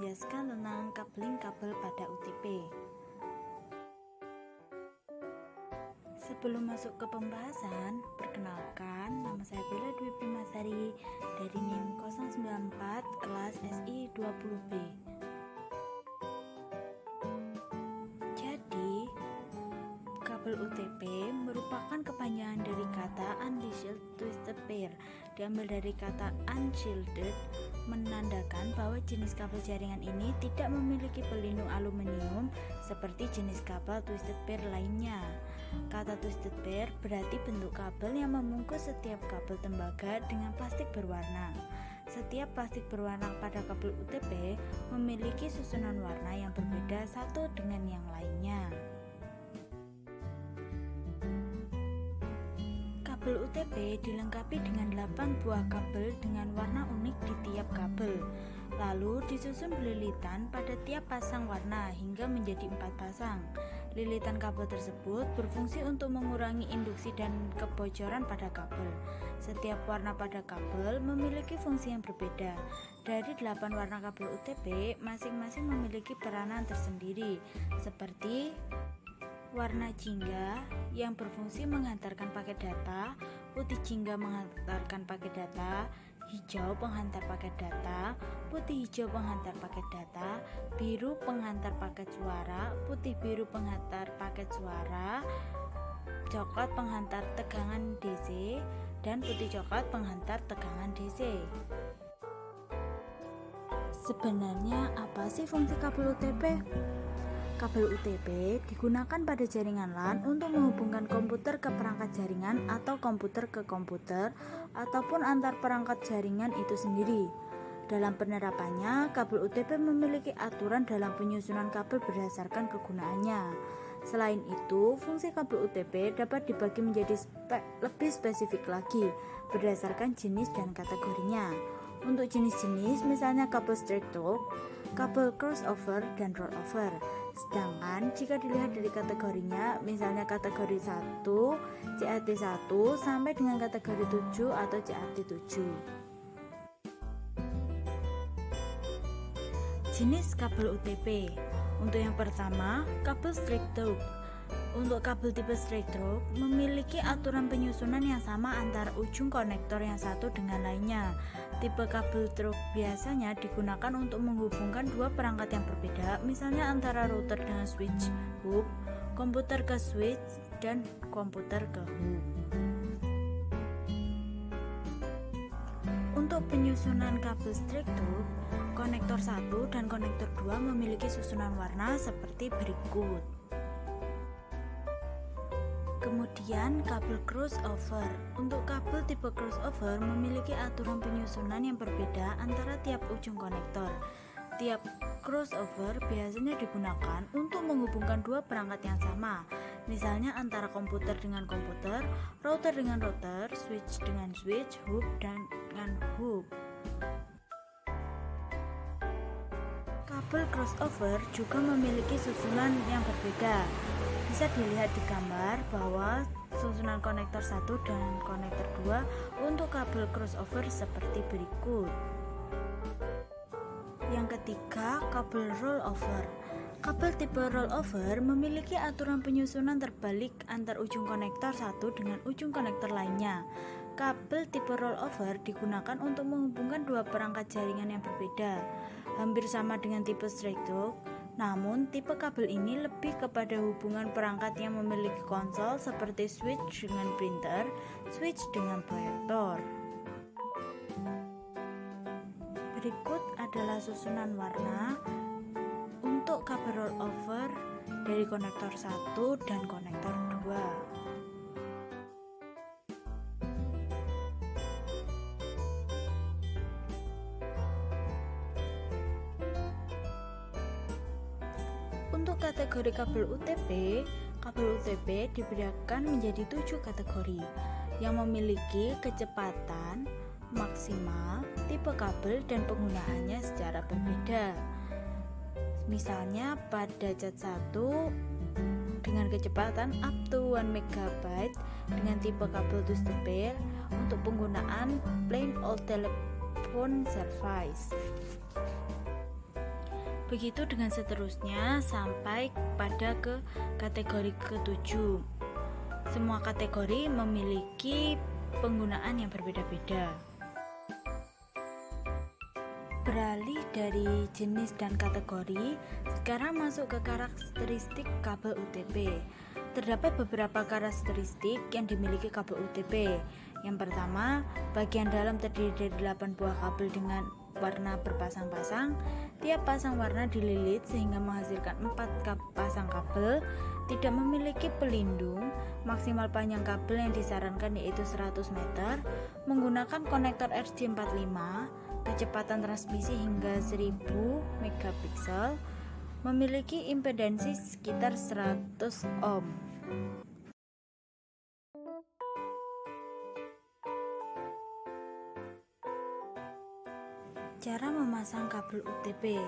menjelaskan tentang coupling kabel pada UTP. Sebelum masuk ke pembahasan, perkenalkan, nama saya Bella Dwi Primasari dari NIM 094 kelas SI 20B. Jadi, kabel UTP merupakan kepanjangan dari kata Unshielded Twisted Pair, diambil dari kata unshielded, menandakan bahwa jenis kabel jaringan ini tidak memiliki pelindung aluminium seperti jenis kabel twisted pair lainnya. Kata twisted pair berarti bentuk kabel yang membungkus setiap kabel tembaga dengan plastik berwarna. Setiap plastik berwarna pada kabel UTP memiliki susunan warna yang berbeda satu dengan yang lainnya. Kabel UTP dilengkapi dengan 8 buah kabel dengan warna unik di tiap kabel, lalu disusun belilitan pada tiap pasang warna hingga menjadi 4 pasang. Lilitan kabel tersebut berfungsi untuk mengurangi induksi dan kebocoran pada kabel. Setiap warna pada kabel memiliki fungsi yang berbeda. Dari 8 warna kabel UTP, masing-masing memiliki peranan tersendiri, seperti warna jingga yang berfungsi menghantarkan paket data, putih jingga menghantarkan paket data, hijau penghantar paket data, putih hijau penghantar paket data, biru penghantar paket suara, putih biru penghantar paket suara, coklat penghantar tegangan DC, dan putih coklat penghantar tegangan DC. Sebenarnya apa sih fungsi kabel UTP? Kabel UTP digunakan pada jaringan LAN untuk menghubungkan komputer ke perangkat jaringan atau komputer ke komputer ataupun antar perangkat jaringan itu sendiri. Dalam penerapannya, kabel UTP memiliki aturan dalam penyusunan kabel berdasarkan kegunaannya. Selain itu, fungsi kabel UTP dapat dibagi menjadi lebih spesifik lagi berdasarkan jenis dan kategorinya. Untuk jenis-jenis misalnya kabel straight talk, kabel crossover, dan rollover. Sedangkan jika dilihat dari kategorinya, misalnya kategori 1, CAT1 sampai dengan kategori 7 atau CAT7. Jenis kabel UTP. Untuk yang pertama, kabel straight talk. Untuk kabel tipe straight talk memiliki aturan penyusunan yang sama antara ujung konektor yang satu dengan lainnya. Tipe kabel talk biasanya digunakan untuk menghubungkan dua perangkat yang berbeda, misalnya antara router dengan switch hub, komputer ke switch, dan komputer ke hub. Untuk penyusunan kabel straight talk, konektor 1 dan konektor 2 memiliki susunan warna seperti berikut. Kemudian kabel crossover. Untuk kabel tipe crossover memiliki aturan penyusunan yang berbeda antara tiap ujung konektor. Tiap crossover biasanya digunakan untuk menghubungkan dua perangkat yang sama, misalnya antara komputer dengan komputer, router dengan router, switch dengan switch, hub dengan hub. Kabel crossover juga memiliki susunan yang berbeda. Bisa dilihat di gambar bahwa susunan konektor 1 dan konektor 2 untuk kabel crossover seperti berikut. Yang ketiga, kabel rollover. Kabel tipe rollover memiliki aturan penyusunan terbalik antar ujung konektor 1 dengan ujung konektor lainnya. Kabel tipe rollover digunakan untuk menghubungkan dua perangkat jaringan yang berbeda. Hampir sama dengan tipe straight talk, namun tipe kabel ini lebih kepada hubungan perangkat yang memiliki konsol seperti switch dengan printer, switch dengan proyektor. Berikut adalah susunan warna untuk kabel rollover dari konektor 1 dan konektor 2. Untuk kategori kabel UTP dibedakan menjadi 7 kategori yang memiliki kecepatan maksimal, tipe kabel, dan penggunaannya secara berbeda. Misalnya pada CAT1 dengan kecepatan up to 1 MB dengan tipe kabel twisted pair untuk penggunaan plain old telephone service. Begitu dengan seterusnya sampai pada ke kategori ketujuh. Semua kategori memiliki penggunaan yang berbeda-beda. Beralih dari jenis dan kategori, sekarang masuk ke karakteristik kabel UTP. Terdapat beberapa karakteristik yang dimiliki kabel UTP. Yang pertama, bagian dalam terdiri dari 8 buah kabel dengan warna berpasang-pasang. Tiap pasang warna dililit sehingga menghasilkan 4 pasang kabel. Tidak memiliki pelindung. Maksimal panjang kabel yang disarankan yaitu 100 meter. Menggunakan konektor RJ45. Kecepatan transmisi hingga 1000 megapiksel, memiliki impedansi sekitar 100 ohm. Cara memasang kabel UTP.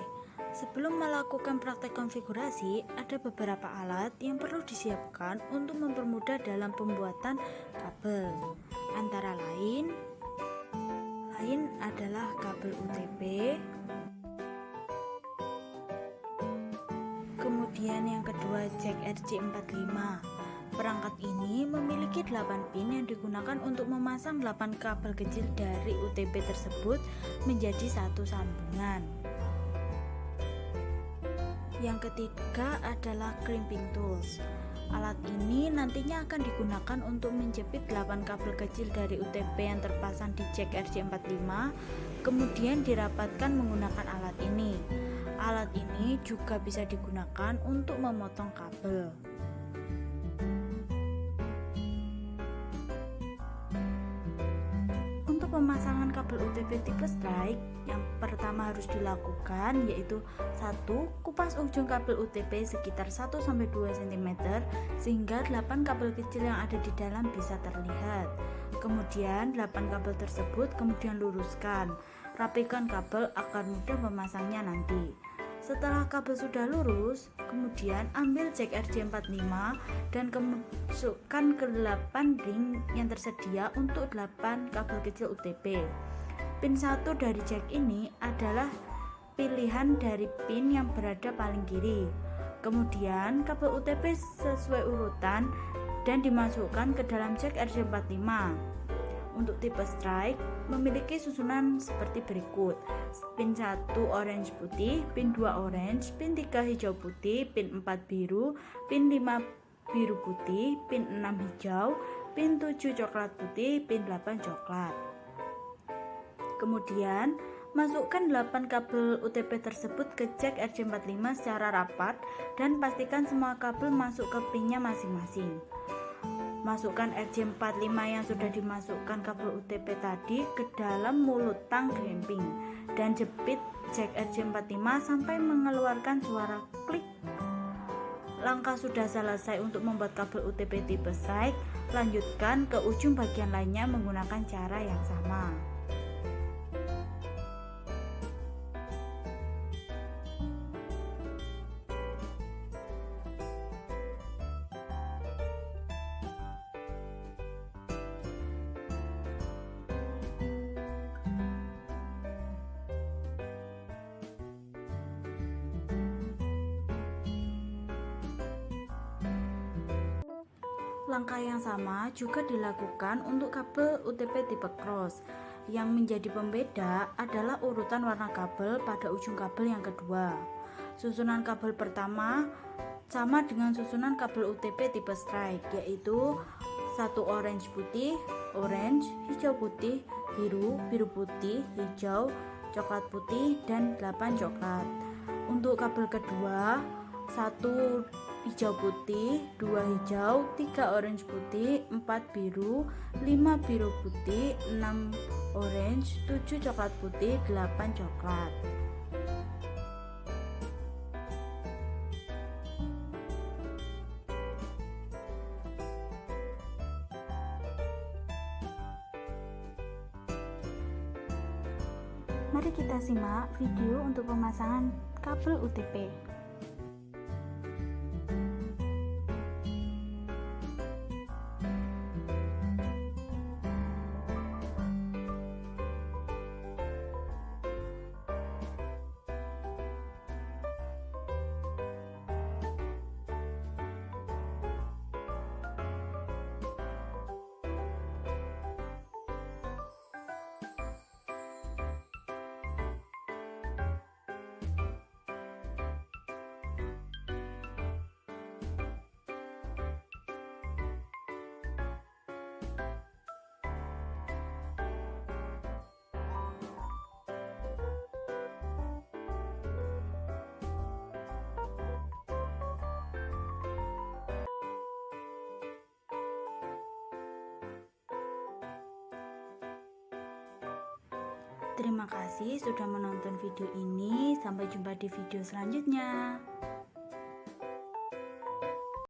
Sebelum melakukan praktek konfigurasi, ada beberapa alat yang perlu disiapkan untuk mempermudah dalam pembuatan kabel. Antara lain adalah kabel UTP, kemudian yang kedua jack RJ45. Perangkat ini memiliki 8 pin yang digunakan untuk memasang 8 kabel kecil dari UTP tersebut menjadi satu sambungan. Yang ketiga adalah crimping tools. Alat ini nantinya akan digunakan untuk menjepit 8 kabel kecil dari UTP yang terpasang di jack RJ45, kemudian dirapatkan menggunakan alat ini. Alat ini juga bisa digunakan untuk memotong kabel. Untuk pemasangan kabel UTP tipe strike, yang pertama harus dilakukan yaitu 1. Kupas ujung kabel UTP sekitar 1-2 cm sehingga 8 kabel kecil yang ada di dalam bisa terlihat. Kemudian 8 kabel tersebut kemudian luruskan. Rapikan kabel agar mudah memasangnya nanti. Setelah kabel sudah lurus, kemudian ambil jack RJ45 dan masukkan ke 8 ring yang tersedia untuk 8 kabel kecil UTP. Pin 1 dari jack ini adalah pilihan dari pin yang berada paling kiri. Kemudian kabel UTP sesuai urutan dan dimasukkan ke dalam jack RJ45. Untuk tipe strike memiliki susunan seperti berikut: pin 1 orange putih, pin 2 orange, pin 3 hijau putih, pin 4 biru, pin 5 biru putih, pin 6 hijau, pin 7 coklat putih, pin 8 coklat. Kemudian masukkan 8 kabel UTP tersebut ke jack RJ45 secara rapat dan pastikan semua kabel masuk ke pinnya masing-masing. Masukkan RJ45 yang sudah dimasukkan kabel UTP tadi ke dalam mulut tang crimping dan jepit jack RJ45 sampai mengeluarkan suara klik. Langkah sudah selesai untuk membuat kabel UTP tipe strike. Lanjutkan ke ujung bagian lainnya menggunakan cara yang sama. Langkah yang sama juga dilakukan untuk kabel UTP tipe cross. Yang menjadi pembeda adalah urutan warna kabel pada ujung kabel yang kedua. Susunan kabel pertama sama dengan susunan kabel UTP tipe strike, yaitu 1 orange putih, orange, hijau putih, biru, biru putih, hijau, coklat putih, dan 8 coklat. Untuk kabel kedua, 1 hijau putih, 2 hijau, 3 orange putih, 4 biru, 5 biru putih, 6 orange, 7 coklat putih, 8 coklat. Mari kita simak video untuk pemasangan kabel UTP. Terima kasih sudah menonton video ini. Sampai jumpa di video selanjutnya.